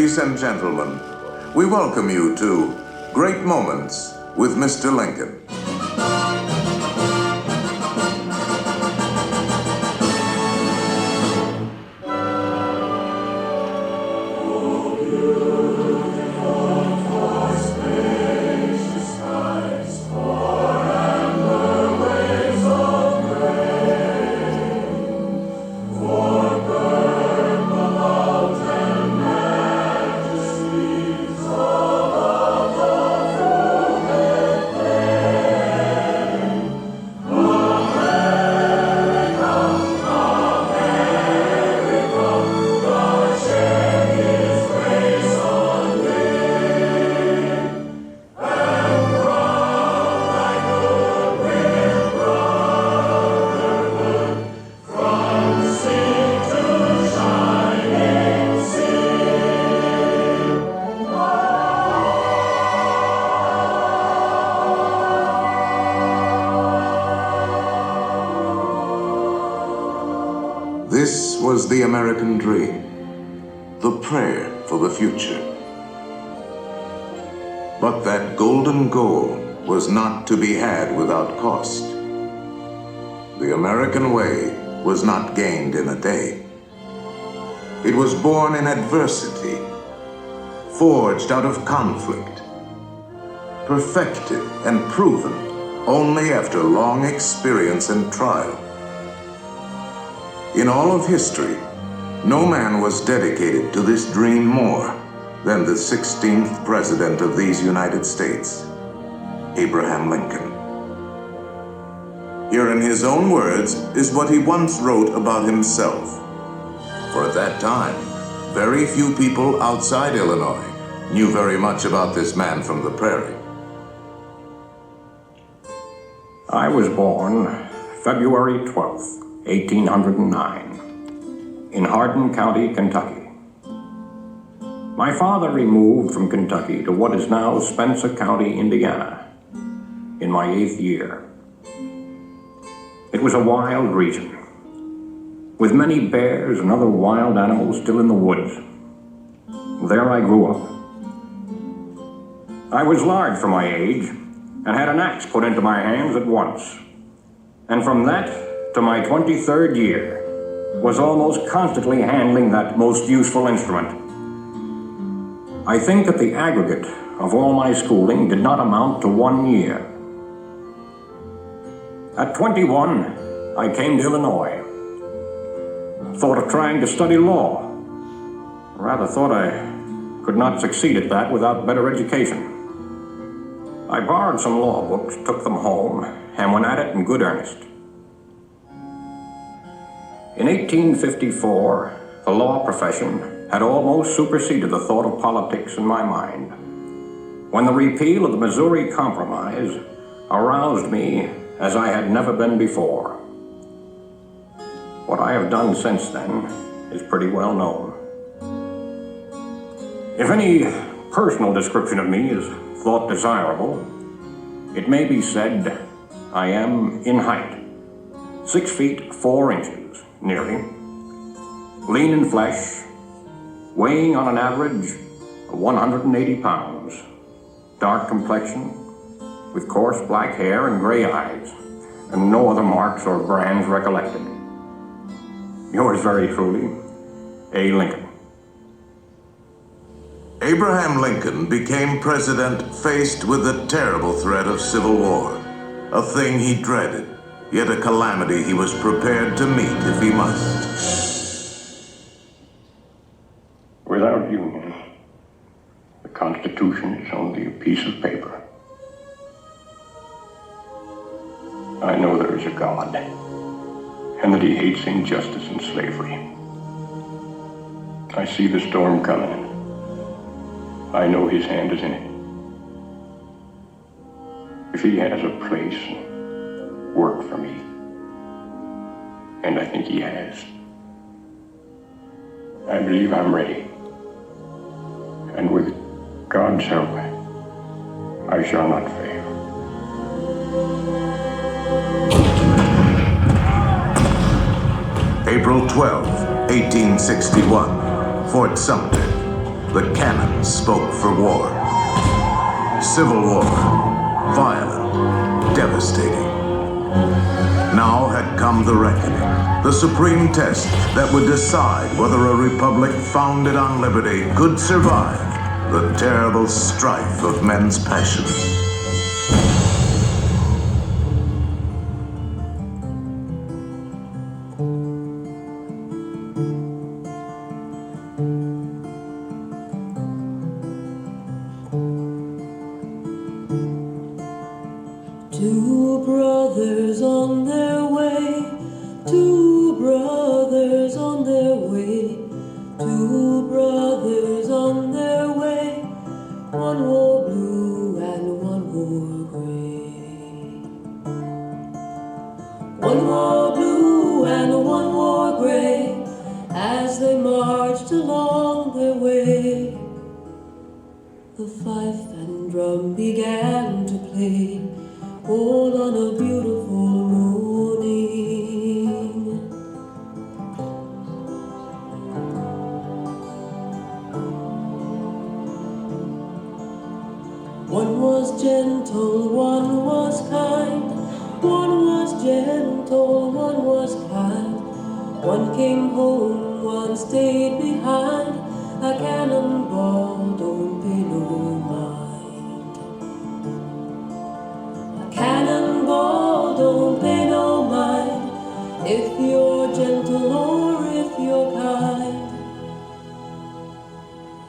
Ladies and gentlemen, we welcome you to Great Moments with Mr. Lincoln. This was the American dream, the prayer for the future. But that golden goal was not to be had without cost. The American way was not gained in a day. It was born in adversity, forged out of conflict, perfected and proven only after long experience and trial. In all of history, no man was dedicated to this dream more than the 16th President of these United States, Abraham Lincoln. Here in his own words is what he once wrote about himself. For at that time, very few people outside Illinois knew very much about this man from the prairie. I was born February 12th. 1809, in Hardin County, Kentucky. My father removed from Kentucky to what is now Spencer County, Indiana, in my 8th year. It was a wild region, with many bears and other wild animals still in the woods. There I grew up. I was large for my age, and had an axe put into my hands at once. And from that to my 23rd year, was almost constantly handling that most useful instrument. I think that the aggregate of all my schooling did not amount to 1 year. At 21, I came to Illinois. Thought of trying to study law. Rather thought I could not succeed at that without better education. I borrowed some law books, took them home, and went at it in good earnest. In 1854, the law profession had almost superseded the thought of politics in my mind, when the repeal of the Missouri Compromise aroused me as I had never been before. What I have done since then is pretty well known. If any personal description of me is thought desirable, it may be said I am in height, 6 feet 4 inches. Nearly, lean in flesh, weighing on an average 180 pounds, dark complexion, with coarse black hair and gray eyes, and no other marks or brands recollected. Yours very truly, A. Lincoln. Abraham Lincoln became president faced with the terrible threat of civil war, a thing he dreaded, yet a calamity he was prepared to meet if he must. Without union, the Constitution is only a piece of paper. I know there is a God, and that he hates injustice and slavery. I see the storm coming. I know his hand is in it. If he has a place, work for me, and I think he has, I believe I'm ready, and with God's help, I shall not fail. April 12, 1861, Fort Sumter. the cannon spoke for war. Civil war, violent, devastating. Now had come the reckoning, the supreme test that would decide whether a republic founded on liberty could survive the terrible strife of men's passions. Two brothers on their way, two brothers on their way, two brothers on their way. One wore blue and one wore gray. One wore blue and one wore gray as they marched along their way. The fife and drum began to play, all on a beautiful morning. One was gentle, one was kind. One was gentle, one was kind. One came home, one stayed behind. A cannonball don't pay no mind. Cannonball don't pay no mind if you're gentle or if you're kind.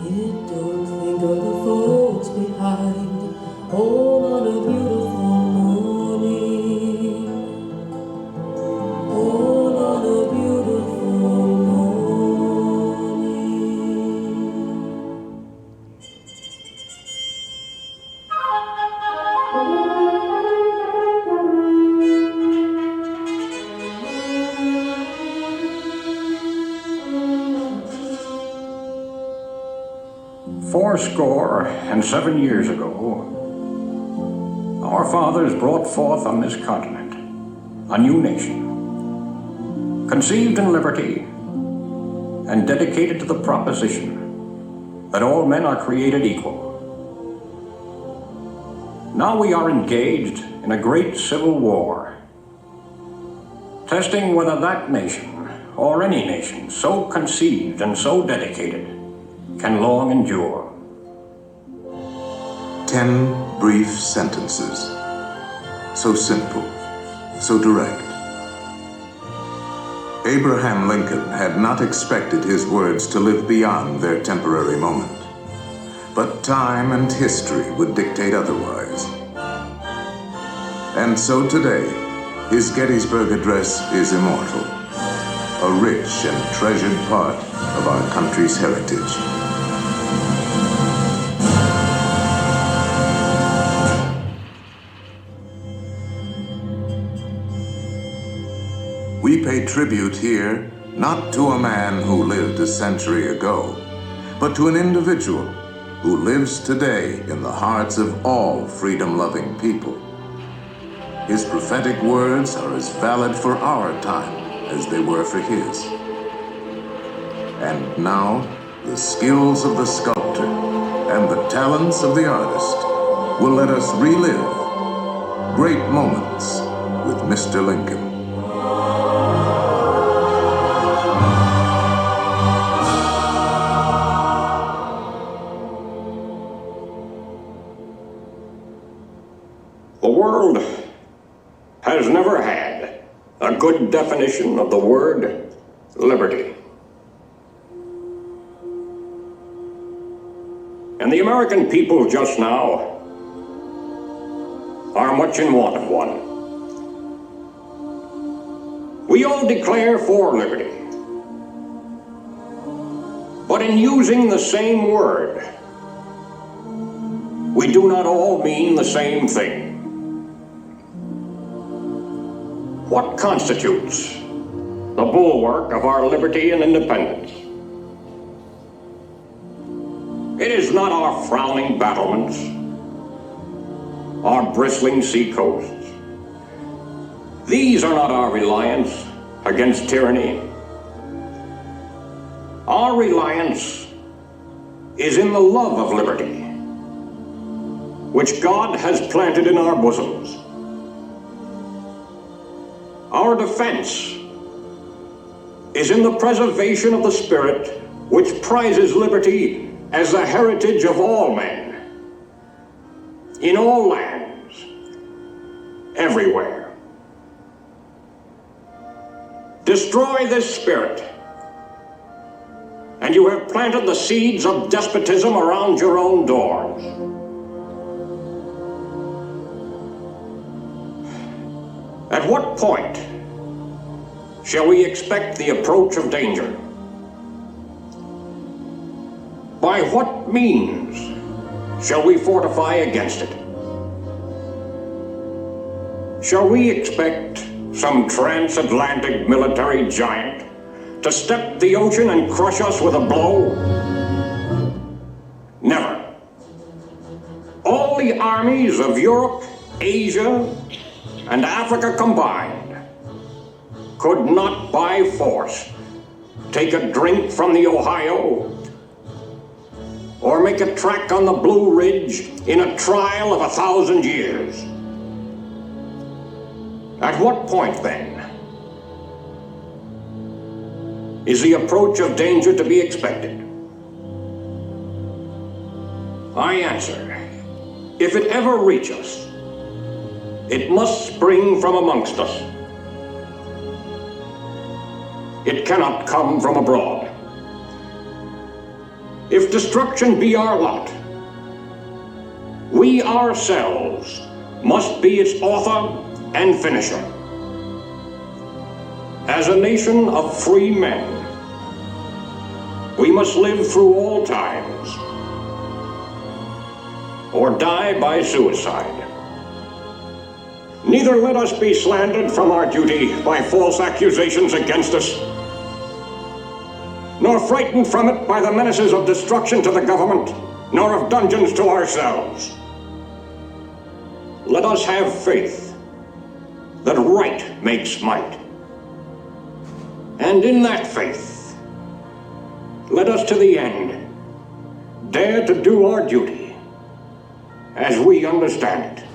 It don't think of the folks behind, all on a beautiful morning, all on a beautiful morning. 87 years ago, our fathers brought forth on this continent a new nation, conceived in liberty and dedicated to the proposition that all men are created equal. Now we are engaged in a great civil war, testing whether that nation, or any nation so conceived and so dedicated, can long endure. 10 brief sentences, so simple, so direct. Abraham Lincoln had not expected his words to live beyond their temporary moment, but time and history would dictate otherwise. And so today, his Gettysburg Address is immortal, a rich and treasured part of our country's heritage. We pay tribute here not to a man who lived a century ago, but to an individual who lives today in the hearts of all freedom-loving people. His prophetic words are as valid for our time as they were for his. And now, the skills of the sculptor and the talents of the artist will let us relive great moments with Mr. Lincoln. The world has never had a good definition of the word liberty. And the American people just now are much in want of one. We all declare for liberty, but in using the same word, we do not all mean the same thing. What constitutes the bulwark of our liberty and independence? It is not our frowning battlements, our bristling sea coasts. These are not our reliance against tyranny. Our reliance is in the love of liberty, which God has planted in our bosoms. Our defense is in the preservation of the spirit which prizes liberty as the heritage of all men, in all lands, everywhere. Destroy this spirit, and you have planted the seeds of despotism around your own doors. At what point shall we expect the approach of danger? By what means shall we fortify against it? Shall we expect some transatlantic military giant to step the ocean and crush us with a blow? Never. All the armies of Europe, Asia, and Africa combined could not by force take a drink from the Ohio or make a track on the Blue Ridge in a trial of 1,000 years. At what point, then, is the approach of danger to be expected? I answer, if it ever reach us, it must spring from amongst us. It cannot come from abroad. If destruction be our lot, we ourselves must be its author and finisher. As a nation of free men, we must live through all times or die by suicide. Neither let us be slandered from our duty by false accusations against us, nor frightened from it by the menaces of destruction to the government, nor of dungeons to ourselves. Let us have faith that right makes might. And in that faith, let us to the end dare to do our duty as we understand it.